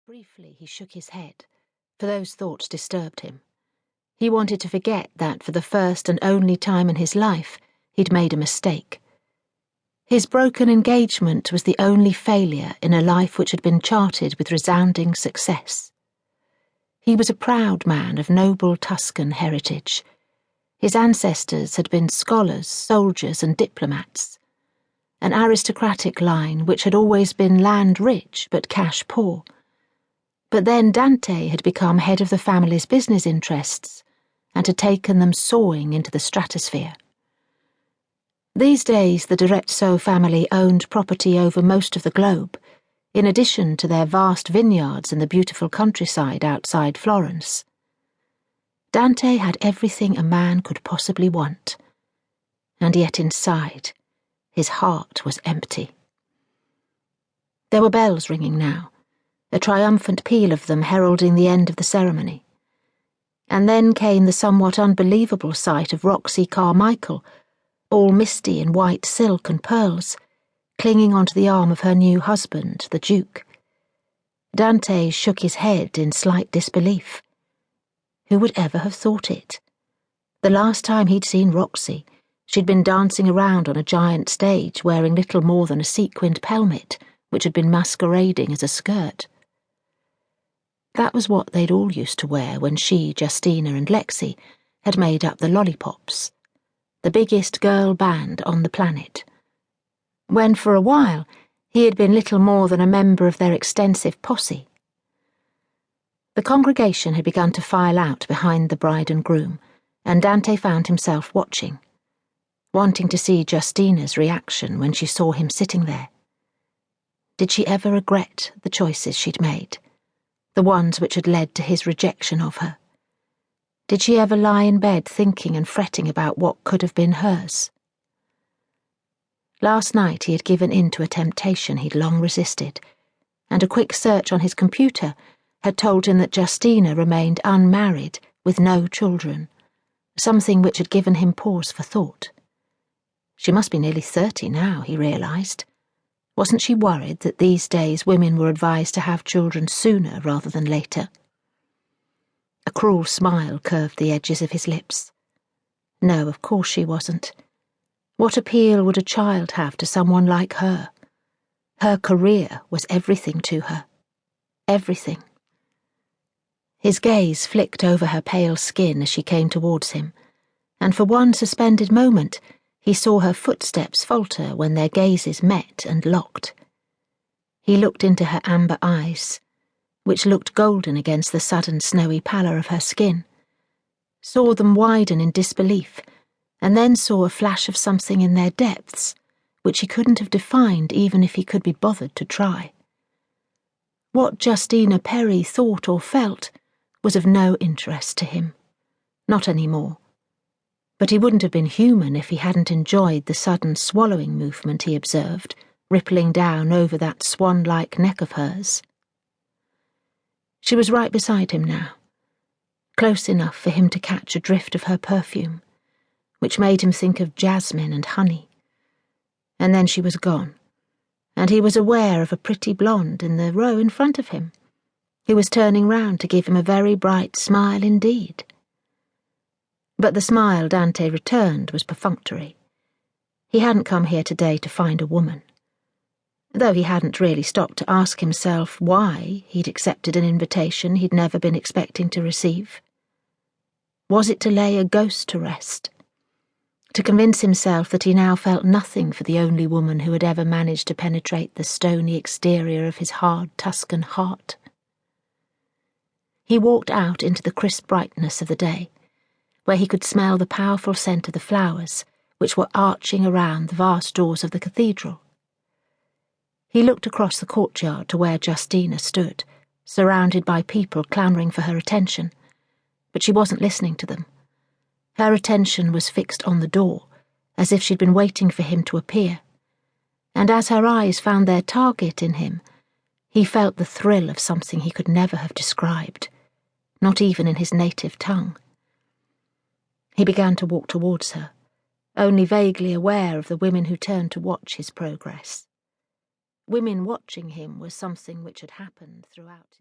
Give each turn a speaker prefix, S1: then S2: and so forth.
S1: Briefly he shook his head, for those thoughts disturbed him. He wanted to forget that for the first and only time in his life he'd made a mistake. His broken engagement was the only failure in a life which had been charted with resounding success. He was a proud man of noble Tuscan heritage. His ancestors had been scholars, soldiers, and diplomats. An aristocratic line which had always been land-rich but cash-poor. But then Dante had become head of the family's business interests and had taken them soaring into the stratosphere. These days the D'Arezzo family owned property over most of the globe, in addition to their vast vineyards in the beautiful countryside outside Florence. Dante had everything a man could possibly want, and yet inside, his heart was empty. There were bells ringing now, a triumphant peal of them heralding the end of the ceremony. And then came the somewhat unbelievable sight of Roxy Carmichael, all misty in white silk and pearls, clinging onto the arm of her new husband, the Duke. Dante shook his head in slight disbelief. Who would ever have thought it? The last time he'd seen Roxy, she'd been dancing around on a giant stage wearing little more than a sequined pelmet, which had been masquerading as a skirt. That was what they'd all used to wear when she, Justina, and Lexi had made up the Lollipops, the biggest girl band on the planet. When, for a while, he had been little more than a member of their extensive posse. The congregation had begun to file out behind the bride and groom, and Dante found himself watching, wanting to see Justina's reaction when she saw him sitting there. Did she ever regret the choices she'd made? The ones which had led to his rejection of her? Did she ever lie in bed thinking and fretting about what could have been hers? Last night he had given in to a temptation he'd long resisted, and a quick search on his computer had told him that Justina remained unmarried with no children, something which had given him pause for thought. She must be nearly 30 now, he realised. Wasn't she worried that these days women were advised to have children sooner rather than later? A cruel smile curved the edges of his lips. No, of course she wasn't. What appeal would a child have to someone like her? Her career was everything to her. Everything. His gaze flicked over her pale skin as she came towards him, and for one suspended moment he saw her footsteps falter when their gazes met and locked. He looked into her amber eyes, which looked golden against the sudden snowy pallor of her skin, saw them widen in disbelief, and then saw a flash of something in their depths, which he couldn't have defined even if he could be bothered to try. What Justina Perry thought or felt was of no interest to him. Not any more. But he wouldn't have been human if he hadn't enjoyed the sudden swallowing movement he observed, rippling down over that swan-like neck of hers. She was right beside him now, close enough for him to catch a drift of her perfume, which made him think of jasmine and honey. And then she was gone, and he was aware of a pretty blonde in the row in front of him, who was turning round to give him a very bright smile indeed. But the smile Dante returned was perfunctory. He hadn't come here today to find a woman, though he hadn't really stopped to ask himself why he'd accepted an invitation he'd never been expecting to receive. Was it to lay a ghost to rest? To convince himself that he now felt nothing for the only woman who had ever managed to penetrate the stony exterior of his hard Tuscan heart? He walked out into the crisp brightness of the day, where he could smell the powerful scent of the flowers which were arching around the vast doors of the cathedral. He looked across the courtyard to where Justina stood, surrounded by people clamouring for her attention, but she wasn't listening to them. Her attention was fixed on the door, as if she'd been waiting for him to appear, and as her eyes found their target in him, he felt the thrill of something he could never have described, not even in his native tongue. He began to walk towards her, only vaguely aware of the women who turned to watch his progress. Women watching him was something which had happened throughout his